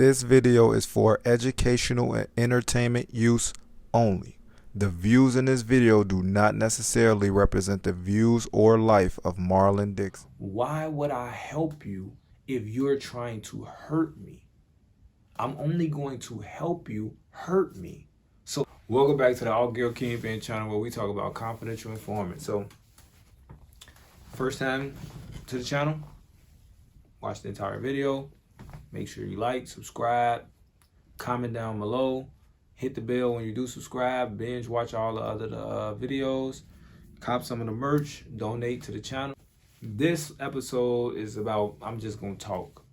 This video is for educational and entertainment use only. The views in this video do not necessarily represent the views or life of Marlon Dixon. Why would I help you if you're trying to hurt me? I'm only going to help you hurt me. So welcome back to the Altgeld Kingpins Channel, where we talk about confidential informants. So first time to the channel, watch the entire video. Make sure you like, subscribe, comment down below, hit the bell when you do subscribe, binge watch all the other videos, cop some of the merch, donate to the channel. This episode is about, I'm just going to talk.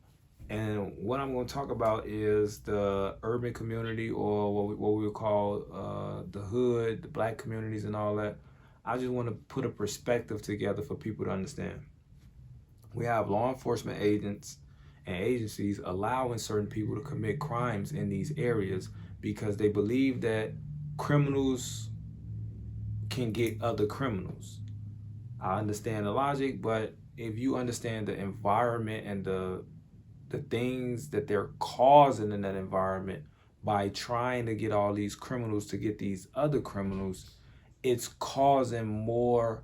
And what I'm going to talk about is the urban community, or what we would call the hood, the black communities and all that. I just want to put a perspective together for people to understand. We have law enforcement agents and agencies allowing certain people to commit crimes in these areas because they believe that criminals can get other criminals. I understand the logic, but if you understand the environment and the things that they're causing in that environment by trying to get all these criminals to get these other criminals, it's causing more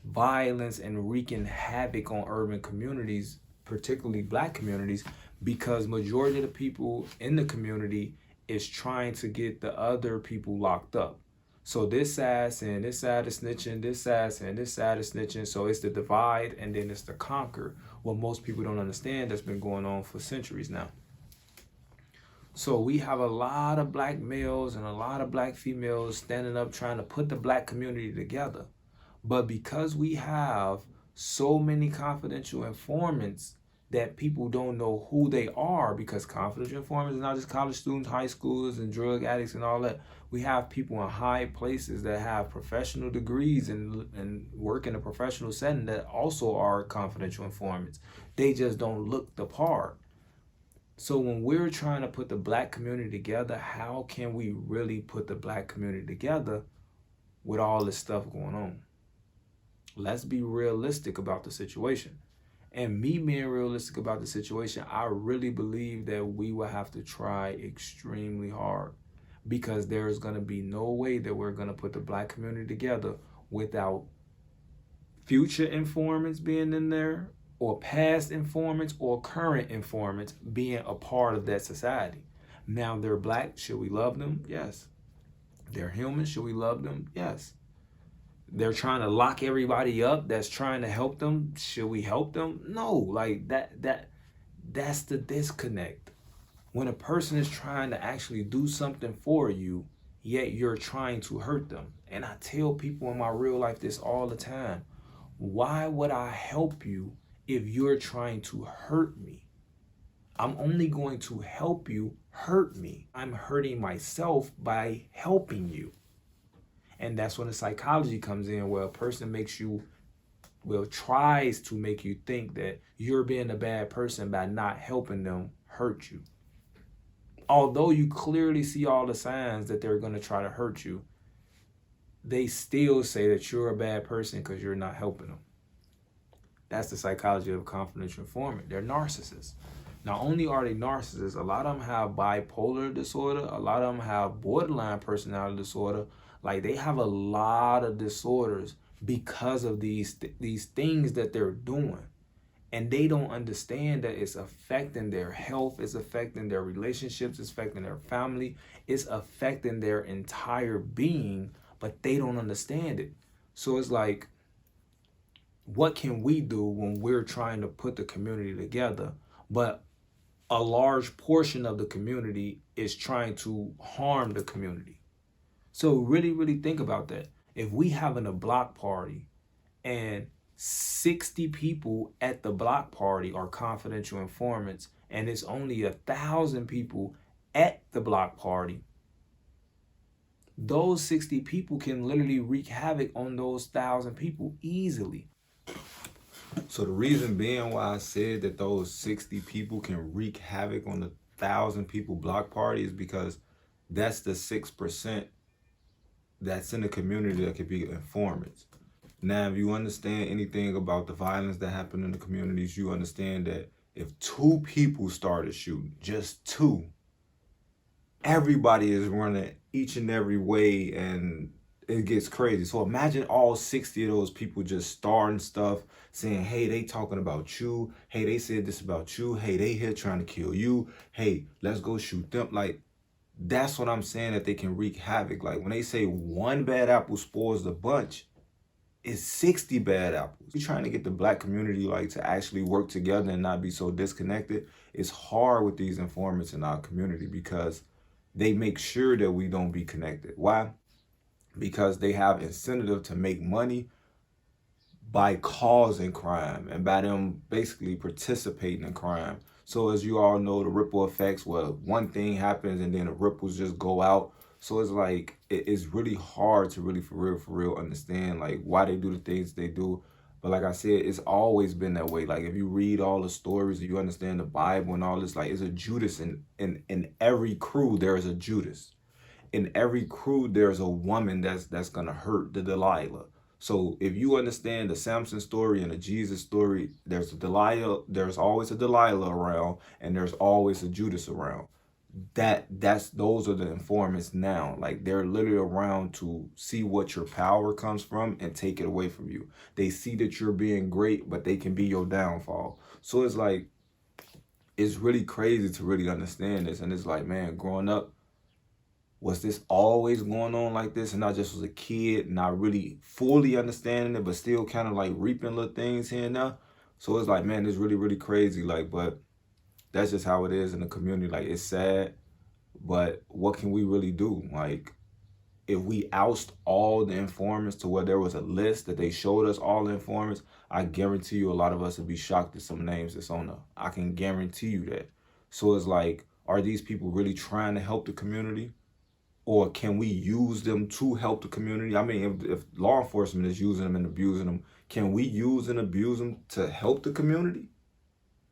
violence and wreaking havoc on urban communities, particularly black communities, because majority of the people in the community is trying to get the other people locked up. So this side saying this side is snitching, this side saying this side is snitching. So it's the divide and then it's the conquer. What most people don't understand, that's been going on for centuries now. So we have a lot of black males and a lot of black females standing up trying to put the black community together. But because we have so many confidential informants that people don't know who they are, because confidential informants are not just college students, high schoolers, and drug addicts and all that. We have people in high places that have professional degrees and work in a professional setting that also are confidential informants. They just don't look the part. So when we're trying to put the black community together, how can we really put the black community together with all this stuff going on? Let's be realistic about the situation. And me being realistic about the situation, I really believe that we will have to try extremely hard, because there is going to be no way that we're going to put the black community together without future informants being in there, or past informants, or current informants being a part of that society. Now, they're black. Should we love them? Yes. They're human. Should we love them? Yes. They're trying to lock everybody up that's trying to help them. Should we help them? No, like that's the disconnect. When a person is trying to actually do something for you, yet you're trying to hurt them. And I tell people in my real life this all the time. Why would I help you if you're trying to hurt me? I'm only going to help you hurt me. I'm hurting myself by helping you. And that's when the psychology comes in, where a person tries to make you think that you're being a bad person by not helping them hurt you. Although you clearly see all the signs that they're going to try to hurt you, they still say that you're a bad person because you're not helping them. That's the psychology of a confidential informant. They're narcissists. Not only are they narcissists, a lot of them have bipolar disorder. A lot of them have borderline personality disorder. Like, they have a lot of disorders because of these things that they're doing. And they don't understand that it's affecting their health, it's affecting their relationships, it's affecting their family, it's affecting their entire being, but they don't understand it. So it's like, what can we do when we're trying to put the community together, but a large portion of the community is trying to harm the community? So really, really think about that. If we having a block party and 60 people at the block party are confidential informants, and it's only 1,000 people at the block party, those 60 people can literally wreak havoc on those 1,000 people easily. So the reason being why I said that those 60 people can wreak havoc on the 1,000 people block party is because that's the 6% that's in the community that could be informants. Now, if you understand anything about the violence that happened in the communities, you understand that If 2 people started shooting, just 2, everybody is running each and every way, and it gets crazy. So imagine all 60 of those people just starting stuff, saying, hey, they talking about you. Hey, they said this about you. Hey, they here trying to kill you. Hey, let's go shoot them. Like, that's what I'm saying, that they can wreak havoc. Like, when they say one bad apple spoils the bunch, it's 60 bad apples. You're trying to get the black community like to actually work together and not be so disconnected. It's hard with these informants in our community because they make sure that we don't be connected. Why? Because they have incentive to make money by causing crime and by them basically participating in crime. So as you all know, the ripple effects, well, one thing happens and then the ripples just go out. So it's like, it's really hard to really for real understand like why they do the things they do. But like I said, it's always been that way. Like if you read all the stories, you understand the Bible and all this, like it's a Judas in every crew, there is a Judas. In every crew, there's a woman that's gonna hurt the Delilah. So if you understand the Samson story and the Jesus story, there's a Delilah, there's always a Delilah around, and there's always a Judas around. Those are the informants now. Like they're literally around to see what your power comes from and take it away from you. They see that you're being great, but they can be your downfall. So it's like, it's really crazy to really understand this. And it's like, man, growing up, was this always going on like this? And I just was a kid, not really fully understanding it, but still kind of like reaping little things here and there. So it's like, man, it's really crazy. Like, but that's just how it is in the community. Like, it's sad, but what can we really do? Like, if we oust all the informants to where there was a list that they showed us all the informants, I guarantee you a lot of us would be shocked at some names that's on there. I can guarantee you that. So it's like, are these people really trying to help the community? Or can we use them to help the community? I mean, if law enforcement is using them and abusing them, can we use and abuse them to help the community?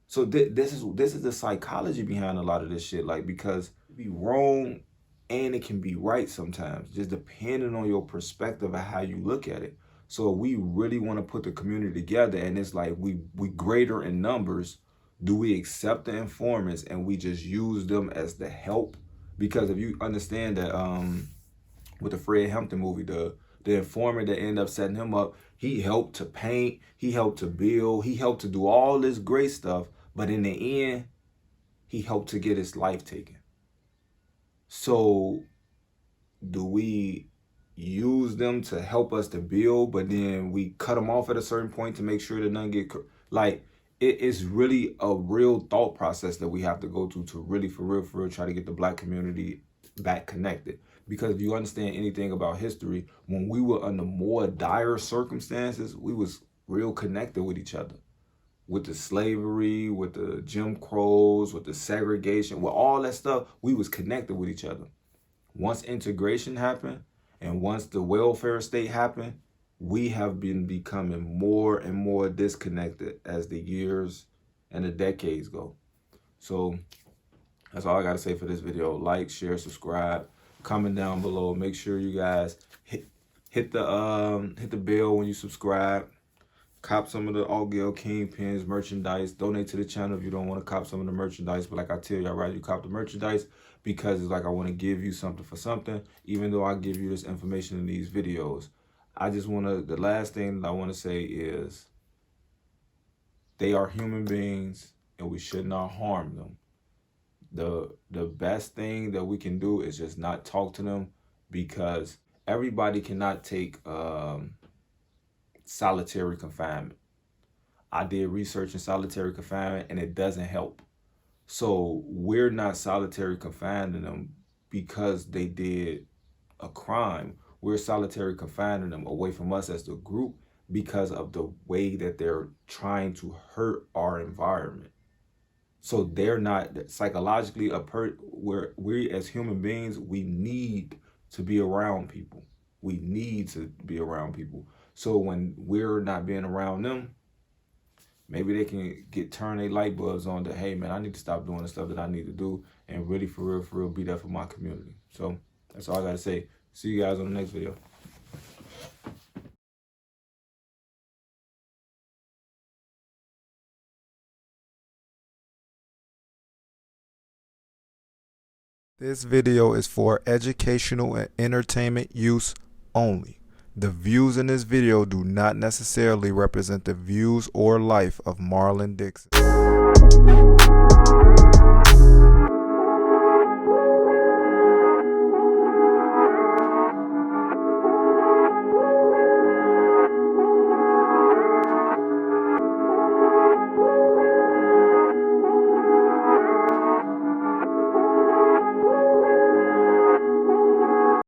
So this is the psychology behind a lot of this shit. Like, because it be wrong and it can be right sometimes, just depending on your perspective of how you look at it. So we really want to put the community together, and it's like we greater in numbers. Do we accept the informants and we just use them as the help? Because if you understand that with the Fred Hampton movie, the informant that ended up setting him up, he helped to paint, he helped to build, he helped to do all this great stuff, but in the end, he helped to get his life taken. So do we use them to help us to build, but then we cut them off at a certain point to make sure that none get, like, it's really a real thought process that we have to go to really for real try to get the black community back connected. Because if you understand anything about history, when we were under more dire circumstances, we was real connected with each other. With the slavery, with the Jim Crows, with the segregation, with all that stuff, we was connected with each other. Once integration happened and once the welfare state happened, we have been becoming more and more disconnected as the years and the decades go. So that's all I got to say for this video. Like, share, subscribe, comment down below. Make sure you guys hit the bell when you subscribe. Cop some of the Altgeld Kingpins merchandise. Donate to the channel if you don't want to cop some of the merchandise. But like I tell you, I'd rather you cop the merchandise because it's like I want to give you something for something, even though I give you this information in these videos. I just want to, the last thing that I want to say is they are human beings and we should not harm them. The best thing that we can do is just not talk to them, because everybody cannot take solitary confinement. I did research in solitary confinement and it doesn't help. So we're not solitary confining them because they did a crime. We're solitary confining them away from us as the group because of the way that they're trying to hurt our environment. So they're not psychologically where we as human beings, we need to be around people. We need to be around people. So when we're not being around them, maybe they can turn their light bulbs on that, hey man, I need to stop doing the stuff that I need to do and really for real be there for my community. So that's all I gotta say. See you guys on the next video. This video is for educational and entertainment use only. The views in this video do not necessarily represent the views or life of Marlon Dixon.